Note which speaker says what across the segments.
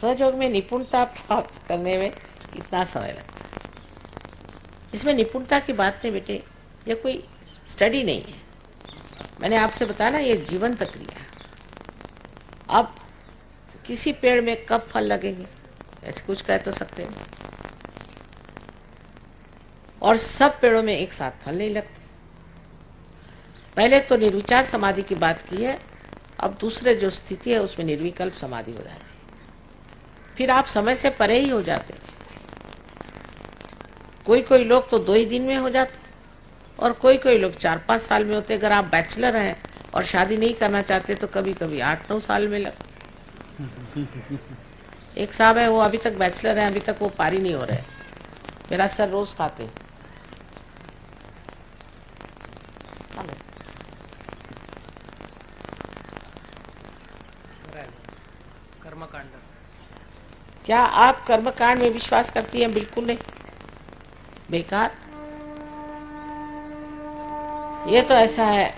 Speaker 1: सहयोग में निपुणता प्राप्त करने में कितना समय लगता है। इसमें निपुणता की बात नहीं बेटे, ये कोई स्टडी नहीं है। मैंने आपसे बताया ना, ये जीवंत क्रिया है। अब किसी पेड़ में कब फल लगेंगे ऐसे कुछ कह तो सकते हैं, और सब पेड़ों में एक साथ फल नहीं लगते। पहले तो निर्विचार समाधि की बात की है, अब दूसरे जो स्थिति है उसमें निर्विकल्प समाधि हो जाती है। फिर आप समय से परे ही हो जाते हैं। कोई कोई लोग तो 2 ही दिन में हो जाते, और कोई कोई लोग 4-5 साल में होते। अगर आप बैचलर हैं और शादी नहीं करना चाहते तो कभी कभी 8-9 साल में लग। एक साहब है, वो अभी तक बैचलर है, अभी तक वो पारी नहीं हो रहे। मेरा सर रोज खाते।
Speaker 2: कर्मकांड।
Speaker 1: क्या आप कर्मकांड में विश्वास करती हैं? बिल्कुल नहीं, बेकार। ये तो ऐसा है,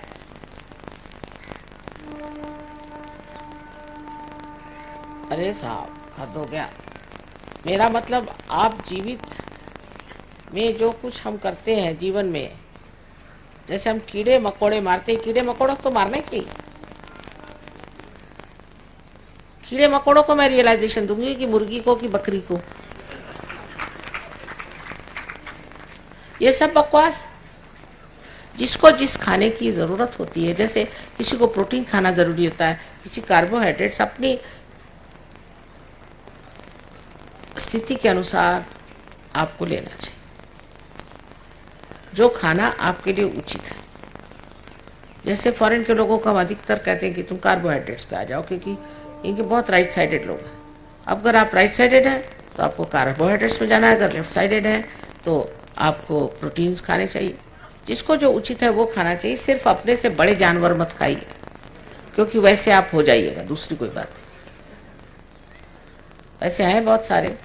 Speaker 1: अरे साहब हद हो गया। मेरा मतलब आप जीवित में जो कुछ हम करते हैं जीवन में, जैसे हम कीड़े मकोड़े मारते हैं, कीड़े मकोड़ों को तो मारना चाहिए। कीड़े मकोड़ों को मैं रियलाइजेशन दूंगी कि मुर्गी को कि बकरी को, ये सब बकवास। जिसको जिस खाने की जरूरत होती है, जैसे किसी को प्रोटीन खाना जरूरी होता है, किसी कार्बोहाइड्रेट्स, अपनी स्थिति के अनुसार आपको लेना चाहिए जो खाना आपके लिए उचित है। जैसे फॉरेन के लोगों को हम अधिकतर कहते हैं कि तुम कार्बोहाइड्रेट्स पे आ जाओ, क्योंकि इनके बहुत राइट साइडेड लोग हैं। अब अगर आप राइट साइडेड हैं तो आपको कार्बोहाइड्रेट्स में जाना है, अगर लेफ्ट साइडेड है तो आपको प्रोटीन्स खाने चाहिए। जिसको जो उचित है वो खाना चाहिए। सिर्फ अपने से बड़े जानवर मत खाइए, क्योंकि वैसे आप हो जाइएगा, दूसरी कोई बात नहीं। ऐसे हैं बहुत सारे।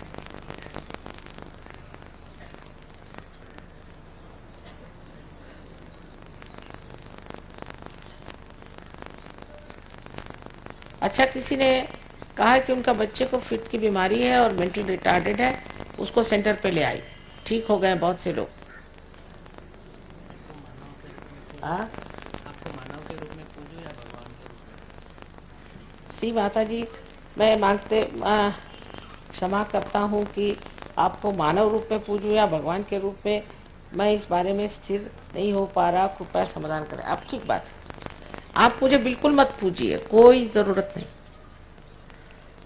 Speaker 1: अच्छा, किसी ने कहा कि उनका बच्चे को फिट की बीमारी है और मेंटल रिटार्डेड है, उसको सेंटर पे ले आई, ठीक हो गए बहुत से लोग।
Speaker 2: आपको मानव के रूप में पूजो या भगवान के रूप में?
Speaker 1: श्री माता जी, मैं क्षमा करता हूँ कि आपको मानव रूप में पूजूं या भगवान के रूप में, मैं इस बारे में स्थिर नहीं हो पा रहा। कृपया समाधान करें। आप ठीक बात है, आप मुझे बिल्कुल मत पूजिए, कोई जरूरत नहीं।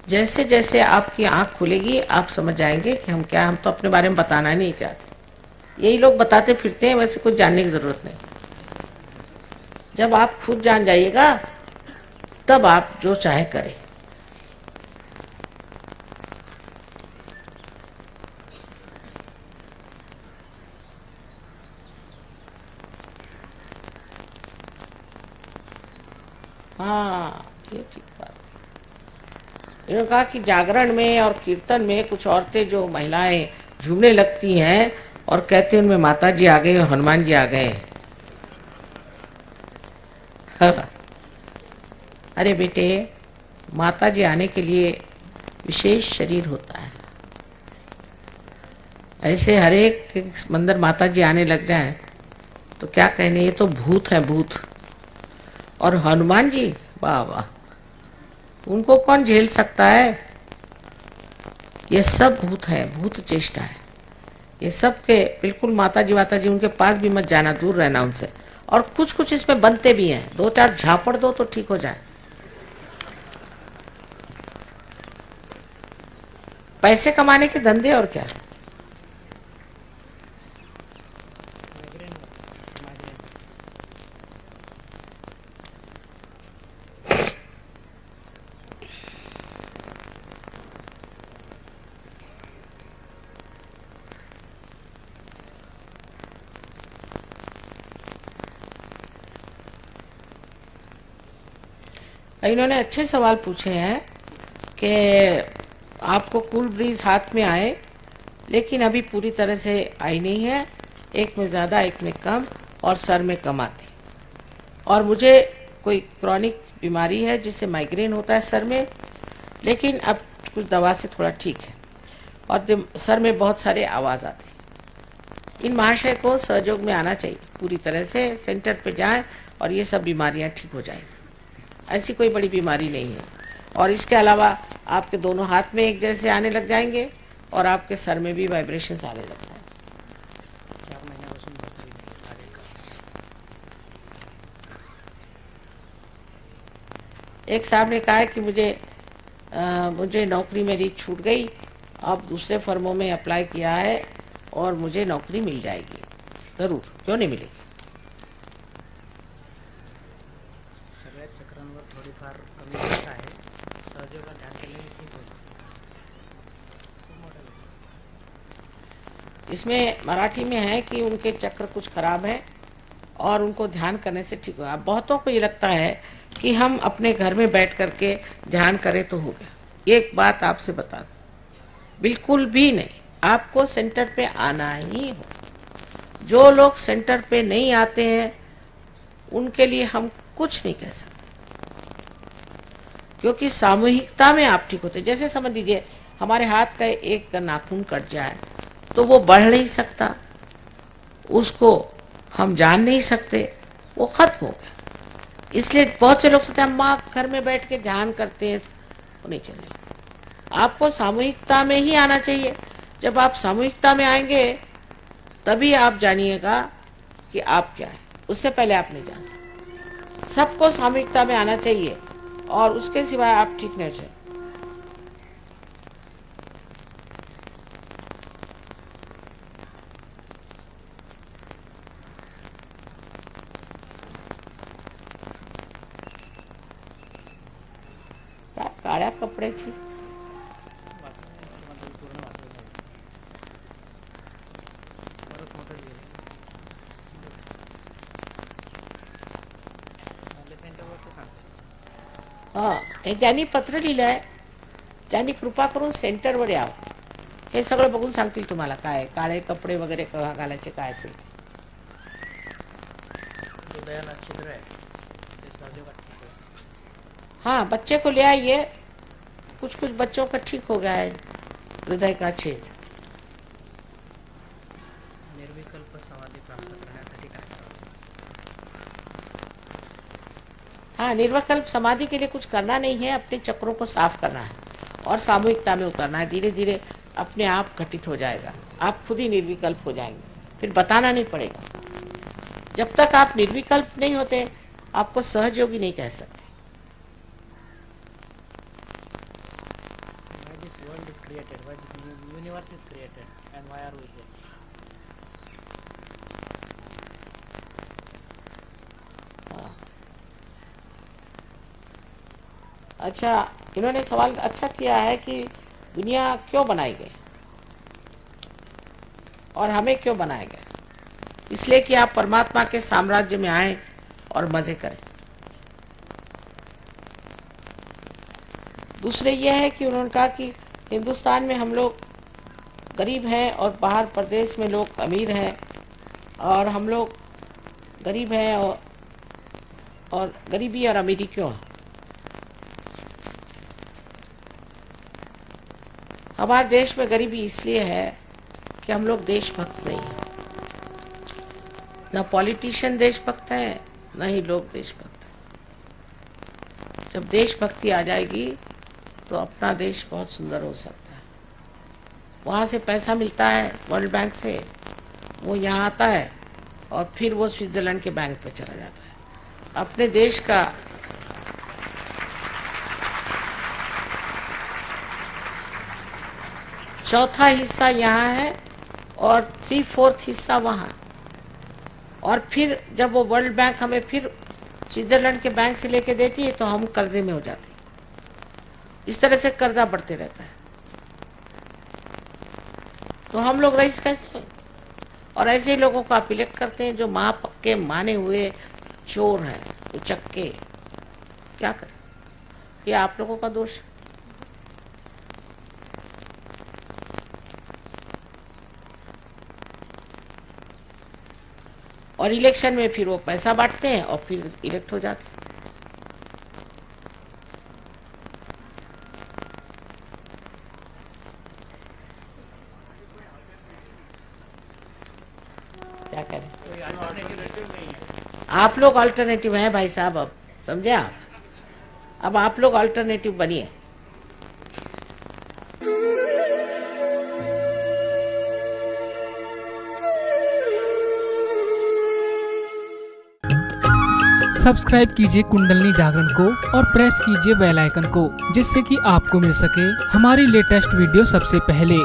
Speaker 1: जैसे जैसे आपकी आंख खुलेगी आप समझ जाएंगे कि हम क्या, हम तो अपने बारे में बताना नहीं चाहते। यही लोग बताते फिरते हैं, वैसे कुछ जानने की जरूरत नहीं। जब आप खुद जान जाइएगा तब आप जो चाहे करें। हाँ, ये ठीक बात। इन्होंने कहा कि जागरण में और कीर्तन में कुछ औरतें जो महिलाएं झूमने लगती हैं और कहते हैं उनमें माता जी आ गए और हनुमान जी आ गए। अरे बेटे, माता जी आने के लिए विशेष शरीर होता है। ऐसे हर एक मंदिर माता जी आने लग जाए तो क्या कहने, ये तो भूत है, भूत। और हनुमान जी, वाह वाह, उनको कौन झेल सकता है। ये सब भूत है, भूत चेष्टा है। ये सब के बिल्कुल माता जी उनके पास भी मत जाना, दूर रहना उनसे। और कुछ कुछ इसमें बनते भी हैं, 2-4 झापड़ दो तो ठीक हो जाए। पैसे कमाने के धंधे और क्या। इन्होंने अच्छे सवाल पूछे हैं कि आपको कूल ब्रीज हाथ में आए, लेकिन अभी पूरी तरह से आई नहीं है। एक में ज़्यादा, एक में कम, और सर में कम आती। और मुझे कोई क्रॉनिक बीमारी है जिससे माइग्रेन होता है सर में, लेकिन अब कुछ दवा से थोड़ा ठीक है, और सर में बहुत सारे आवाज़ आती है। इन महाशय को सहयोग में आना चाहिए, पूरी तरह से सेंटर पे जाएं और ये सब बीमारियां ठीक हो जाएंगी। ऐसी कोई बड़ी बीमारी नहीं है। और इसके अलावा आपके दोनों हाथ में एक जैसे आने लग जाएंगे और आपके सर में भी वाइब्रेशंस आने लग जाएंगे।
Speaker 2: 4 महिन्यापासून बसली नाही लागेल का?
Speaker 1: एक साहब ने कहा है कि मुझे नौकरी मेरी छूट गई, अब दूसरे फर्मों में अप्लाई किया है और मुझे नौकरी मिल जाएगी। जरूर, क्यों नहीं मिलेगी।
Speaker 2: सगळ्याच चक्रांवर थोडीफार कमी जास्त आहे. सहयोगात ध्यान केल्याने ठीक होईल. खूप मोठा आहे.
Speaker 1: इसमें मराठी में है कि उनके चक्र कुछ खराब है और उनको ध्यान करने से ठीक होगा। बहुतों को ये लगता है कि हम अपने घर में बैठ करके ध्यान करें तो हो गया। एक बात आपसे बता दूं, बिल्कुल भी नहीं। आपको सेंटर पे आना ही हो। जो लोग सेंटर पे नहीं आते हैं उनके लिए हम कुछ नहीं कह सकते, क्योंकि सामूहिकता में आप ठीक होते। जैसे समझ लीजिए हमारे हाथ का एक नाखून कट जाए तो वो बढ़ नहीं सकता, उसको हम जान नहीं सकते, वो खत्म हो गया। इसलिए बहुत से लोग सोचते हैं हम माँ घर में बैठ के ध्यान करते हैं, वो नहीं चलेगा। आपको सामूहिकता में ही आना चाहिए। जब आप सामूहिकता में आएंगे तभी आप जानिएगा कि आप क्या है, उससे पहले आप नहीं जान सकते। सबको सामूहिकता में आना चाहिए और उसके सिवाय आप ठीक नहीं चाहिए। काळ्या कपड्याची
Speaker 2: वाचलं नाही, तुम्हाला पूर्ण वाचलं नाही. बरंच मोठं लिहिलं. आपल्या सेंटरवर ते सांगते.
Speaker 1: हा, हे ज्यांनी पत्र लिहिलंय त्यांनी कृपा करून सेंटरवर यावं. हे सगळं बघून सांगतील तुम्हाला काय काळे कपडे वगैरे केव्हा घालायचे काय असेल ते.
Speaker 2: हृदयाला छिद्र आहे ते सहयोगात ठीक होईल.
Speaker 1: हाँ, बच्चे को ले आइए। कुछ कुछ बच्चों का ठीक हो गया है हृदय का छेद।
Speaker 2: निर्विकल्प समाधी प्राप्त करण्यासाठी काय करावं?
Speaker 1: हाँ, निर्विकल्प समाधि के लिए कुछ करना नहीं है, अपने चक्रों को साफ करना है और सामूहिकता में उतरना है। धीरे धीरे अपने आप घटित हो जाएगा, आप खुद ही निर्विकल्प हो जाएंगे, फिर बताना नहीं पड़ेगा। जब तक आप निर्विकल्प नहीं होते आपको सहयोगी नहीं कह सकते।
Speaker 2: Why this world is created? Why this universe is created? And why are we here?
Speaker 1: अच्छा, इन्होंने सवाल अच्छा किया है कि दुनिया क्यों बनाई गई और हमें क्यों बनाया गया। इसलिए कि आप परमात्मा के साम्राज्य में आए और मजे करें। दूसरे यह है कि उन्होंने कहा कि हिंदुस्तान में हम लोग गरीब हैं और बाहर प्रदेश में लोग अमीर हैं और हम लोग गरीब हैं और गरीबी और अमीरी क्यों है। हमारे देश में गरीबी इसलिए है कि हम लोग देशभक्त नहीं हैं। न पॉलिटिशियन देशभक्त है न ही लोग देशभक्त हैं। जब देशभक्ति आ जाएगी तो अपना देश बहुत सुंदर हो सकता है। वहाँ से पैसा मिलता है वर्ल्ड बैंक से, वो यहाँ आता है और फिर वो स्विट्जरलैंड के बैंक पे चला जाता है। अपने देश का चौथा हिस्सा यहाँ है और 3/4 हिस्सा वहाँ। और फिर जब वो वर्ल्ड बैंक हमें फिर स्विट्जरलैंड के बैंक से लेके देती है तो हम कर्जे में हो जाते हैं। इस तरह से कर्जा बढ़ते रहता है, तो हम लोग रईस कैसे होंगे। और ऐसे लोगों को आप इलेक्ट करते हैं जो माँ पक्के माने हुए चोर हैं, उचक्के। क्या करें, ये आप लोगों का दोष। और इलेक्शन में फिर वो पैसा बांटते हैं और फिर इलेक्ट हो जाते हैं। क्या करें? आप लोग अल्टरनेटिव हैं भाई साहब, अब समझे आप? अब आप लोग अल्टरनेटिव बनिए।
Speaker 3: सब्सक्राइब कीजिए कुंडलनी जागरण को और प्रेस कीजिए बेल आइकन को, जिससे कि आपको मिल सके हमारी लेटेस्ट वीडियो सबसे पहले।